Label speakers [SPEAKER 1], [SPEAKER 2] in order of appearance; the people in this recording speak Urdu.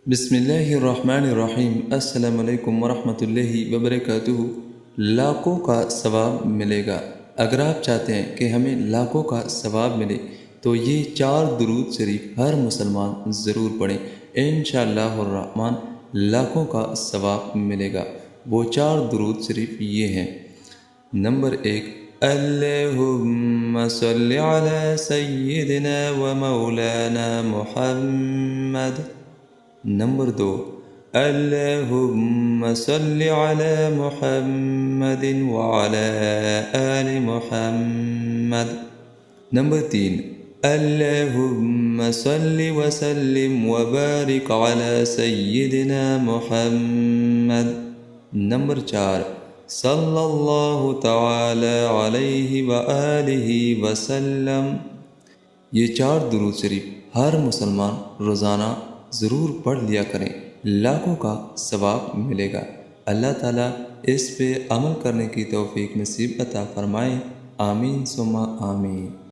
[SPEAKER 1] بسم اللہ الرحمن الرحیم۔ السلام علیکم ورحمۃ اللہ وبرکاتہ۔ لاکھوں کا ثواب ملے گا۔ اگر آپ چاہتے ہیں کہ ہمیں لاکھوں کا ثواب ملے تو یہ 4 درود شریف ہر مسلمان ضرور پڑھیں، انشاءاللہ الرحمن لاکھوں کا ثواب ملے گا۔ وہ 4 درود شریف یہ ہیں۔ نمبر 1، اللہم صلی علی سیدنا و مولانا محمد۔ نمبر 2، اللہم صلی علی محمد وعلی آل محمد۔ نمبر 3، اللہم صلی وسلم وبارک علی سیدنا محمد۔ نمبر 4، صلی اللہ تعالی علیہ وآلہ وسلم۔ یہ 4 درود شریف ہر مسلمان روزانہ ضرور پڑھ لیا کریں، لاکھوں کا ثواب ملے گا۔ اللہ تعالیٰ اس پہ عمل کرنے کی توفیق نصیب عطا فرمائے، آمین ثم آمین۔